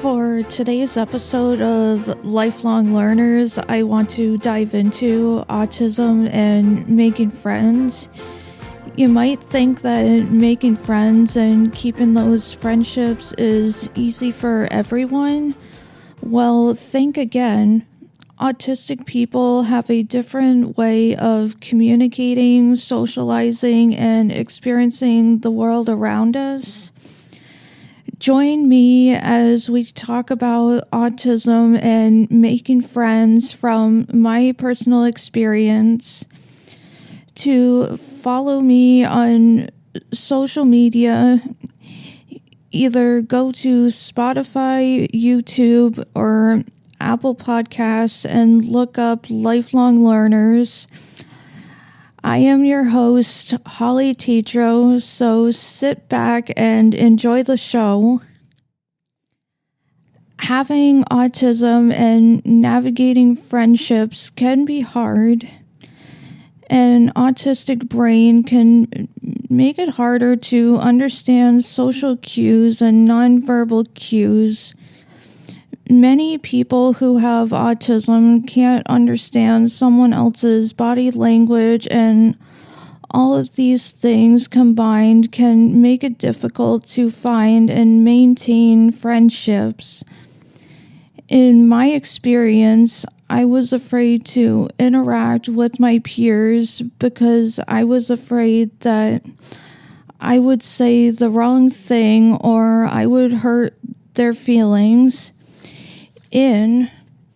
For today's episode of Lifelong Learners, I want to dive into autism and making friends. You might think that making friends and keeping those friendships is easy for everyone. Well, think again. Autistic people have a different way of communicating, socializing, and experiencing the world around us. Join me as we talk about autism and making friends from my personal experience. To follow me on social media, either go to Spotify, YouTube, or Apple Podcasts and look up Lifelong Learners. I am your host, Holly Tetreault, so sit back and enjoy the show. Having autism and navigating friendships can be hard. An autistic brain can make it harder to understand social cues and nonverbal cues. Many people who have autism can't understand someone else's body language, and all of these things combined can make it difficult to find and maintain friendships. In my experience, I was afraid to interact with my peers because I was afraid that I would say the wrong thing or I would hurt their feelings. In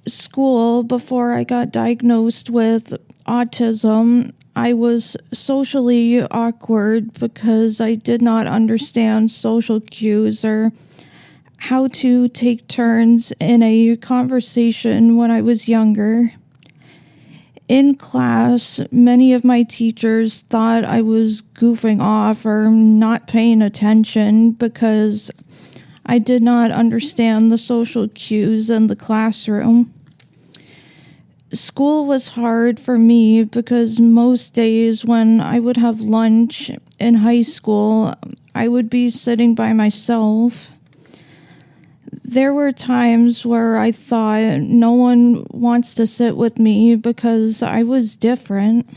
school, before I got diagnosed with autism, I was socially awkward because I did not understand social cues or how to take turns in a conversation when I was younger. In class, many of my teachers thought I was goofing off or not paying attention because I did not understand the social cues in the classroom. School was hard for me because most days when I would have lunch in high school, I would be sitting by myself. There were times where I thought no one wants to sit with me because I was different.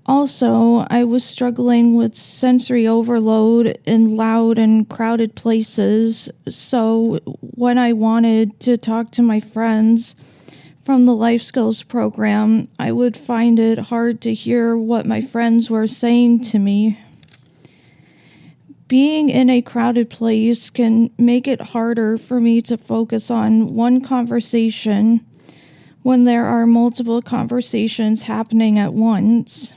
Also, I was struggling with sensory overload in loud and crowded places, so when I wanted to talk to my friends from the Life Skills program, I would find it hard to hear what my friends were saying to me. Being in a crowded place can make it harder for me to focus on one conversation when there are multiple conversations happening at once.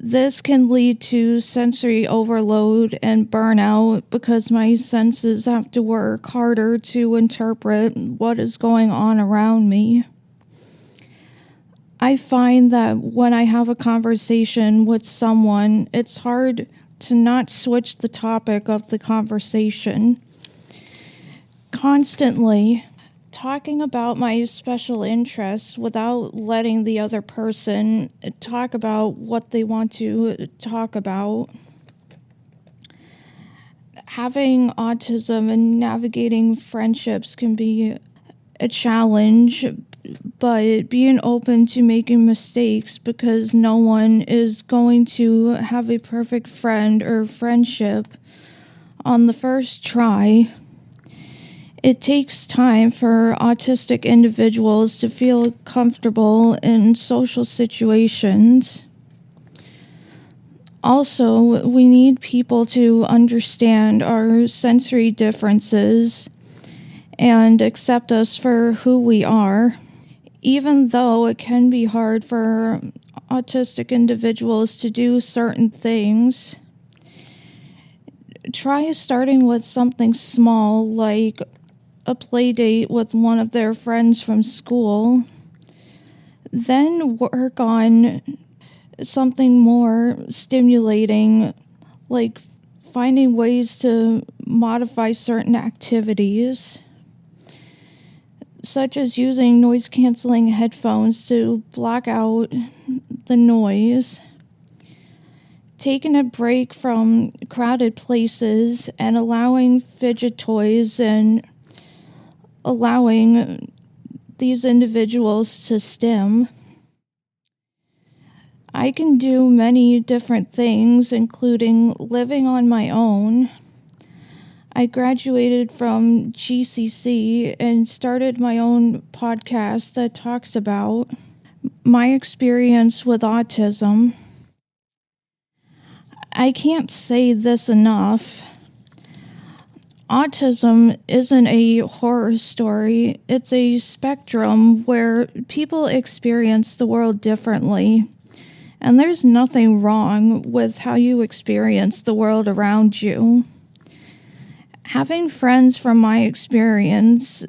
This can lead to sensory overload and burnout because my senses have to work harder to interpret what is going on around me. I find that when I have a conversation with someone, it's hard to not switch the topic of the conversation. Constantly talking about my special interests without letting the other person talk about what they want to talk about. Having autism and navigating friendships can be a challenge, but being open to making mistakes because no one is going to have a perfect friend or friendship on the first try. It takes time for autistic individuals to feel comfortable in social situations. Also, we need people to understand our sensory differences and accept us for who we are. Even though it can be hard for autistic individuals to do certain things, try starting with something small like a play date with one of their friends from school. Then work on something more stimulating, like finding ways to modify certain activities, such as using noise-canceling headphones to block out the noise. taking a break from crowded places and allowing fidget toys and allowing these individuals to stim. I can do many different things, including living on my own. I graduated from GCC and started my own podcast that talks about my experience with autism. I can't say this enough. Autism isn't a horror story. It's a spectrum where people experience the world differently. And there's nothing wrong with how you experience the world around you. Having friends from my experience,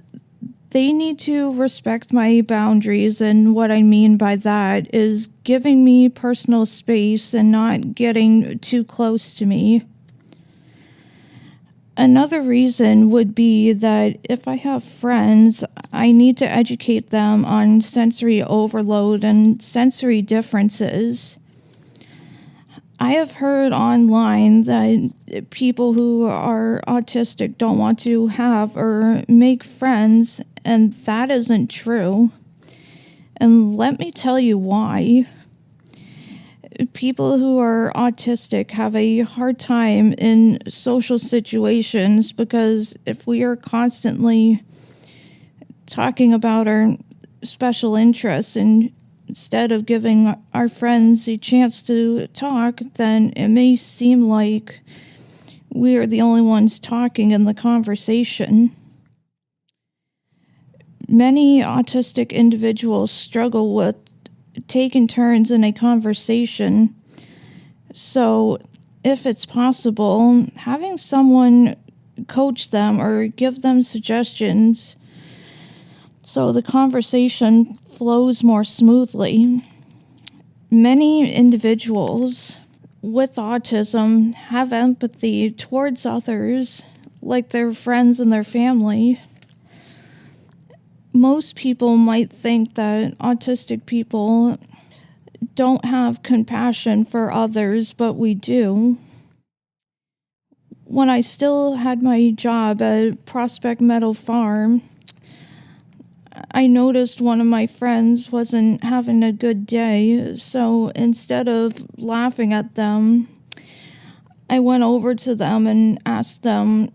they need to respect my boundaries, and what I mean by that is giving me personal space and not getting too close to me. Another reason would be that if I have friends, I need to educate them on sensory overload and sensory differences. I have heard online that people who are autistic don't want to have or make friends, and that isn't true. And let me tell you why. People who are autistic have a hard time in social situations because if we are constantly talking about our special interests and instead of giving our friends a chance to talk, then it may seem like we are the only ones talking in the conversation. Many autistic individuals struggle with taking turns in a conversation, so if it's possible, having someone coach them or give them suggestions so the conversation flows more smoothly. Many individuals with autism have empathy towards others, like their friends and their family. Most people might think that autistic people don't have compassion for others, but we do. When I still had my job at Prospect Meadow Farm, I noticed one of my friends wasn't having a good day, so instead of laughing at them, I went over to them and asked them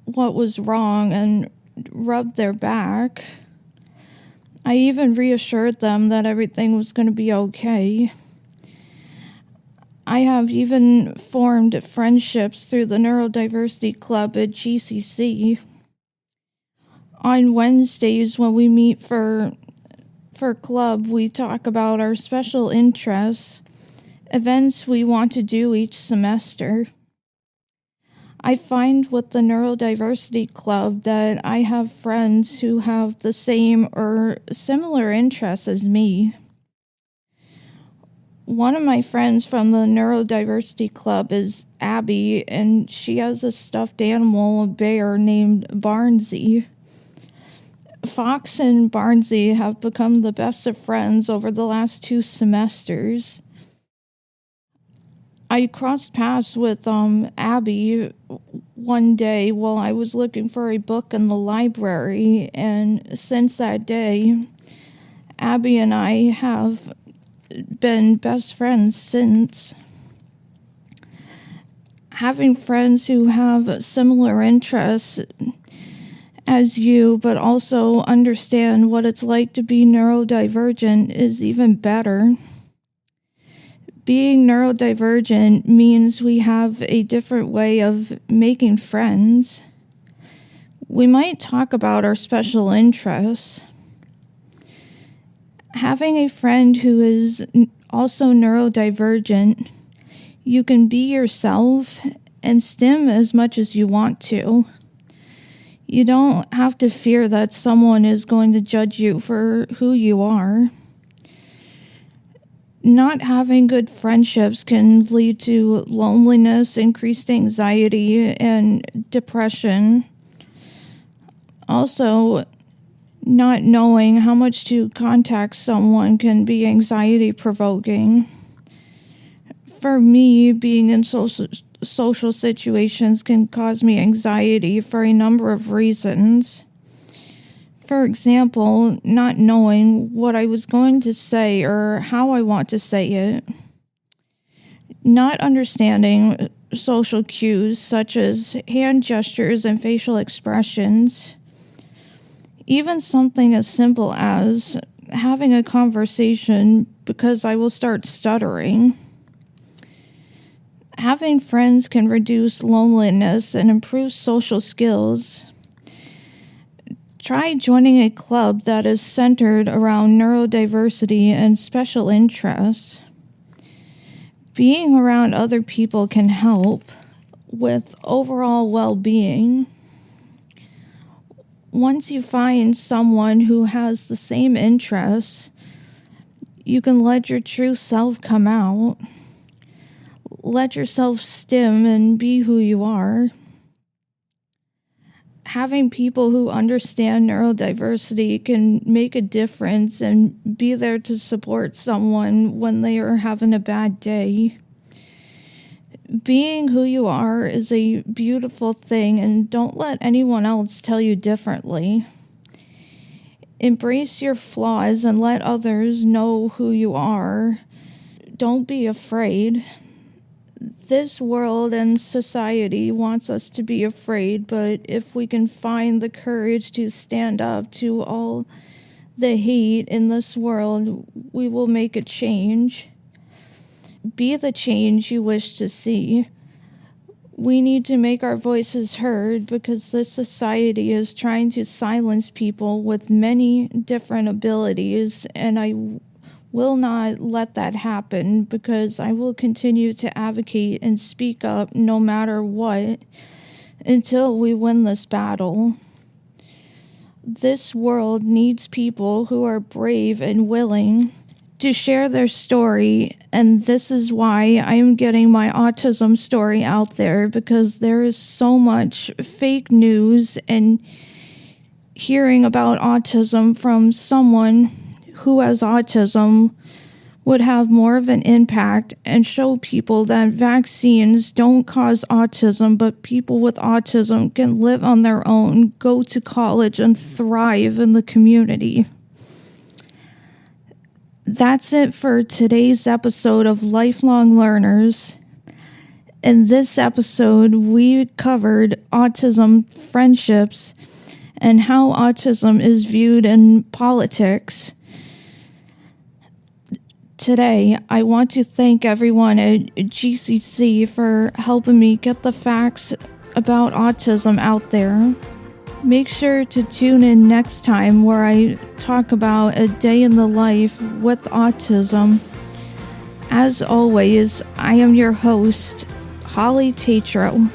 what was wrong and rubbed their back. I even reassured them that everything was going to be okay. I have even formed friendships through the Neurodiversity Club at GCC. On Wednesdays when we meet for club, we talk about our special interests, events we want to do each semester. I find with the Neurodiversity Club that I have friends who have the same or similar interests as me. One of my friends from the Neurodiversity Club is Abby, and she has a stuffed animal, a bear named Barnsie. Fox and Barnsie have become the best of friends over the last 2 semesters. I crossed paths with Abby one day while I was looking for a book in the library, and since that day, Abby and I have been best friends since. Having friends who have similar interests as you, but also understand what it's like to be neurodivergent is even better. Being neurodivergent means we have a different way of making friends. We might talk about our special interests. Having a friend who is also neurodivergent, you can be yourself and stim as much as you want to. You don't have to fear that someone is going to judge you for who you are. Not having good friendships can lead to loneliness, increased anxiety, and depression. Also, not knowing how much to contact someone can be anxiety-provoking. For me, being in social situations can cause me anxiety for a number of reasons. For example, not knowing what I was going to say or how I want to say it. Not understanding social cues such as hand gestures and facial expressions. Even something as simple as having a conversation because I will start stuttering. Having friends can reduce loneliness and improve social skills. Try joining a club that is centered around neurodiversity and special interests. Being around other people can help with overall well-being. Once you find someone who has the same interests, you can let your true self come out. Let yourself stim and be who you are. Having people who understand neurodiversity can make a difference and be there to support someone when they are having a bad day. Being who you are is a beautiful thing, and don't let anyone else tell you differently. Embrace your flaws and let others know who you are. Don't be afraid. This world and society wants us to be afraid, but if we can find the courage to stand up to all the hate in this world, we will make a change. Be the change you wish to see. We need to make our voices heard because this society is trying to silence people with many different abilities, and I will not let that happen because I will continue to advocate and speak up no matter what until we win this battle. This world needs people who are brave and willing to share their story, and this is why I am getting my autism story out there, because there is so much fake news, and hearing about autism from someone who has autism would have more of an impact and show people that vaccines don't cause autism, but people with autism can live on their own, go to college, and thrive in the community. That's it for today's episode of Lifelong Learners. In this episode, we covered autism, friendships, and how autism is viewed in politics. Today, I want to thank everyone at GCC for helping me get the facts about autism out there. Make sure to tune in next time where I talk about a day in the life with autism. As always, I am your host, Holly Tetreault.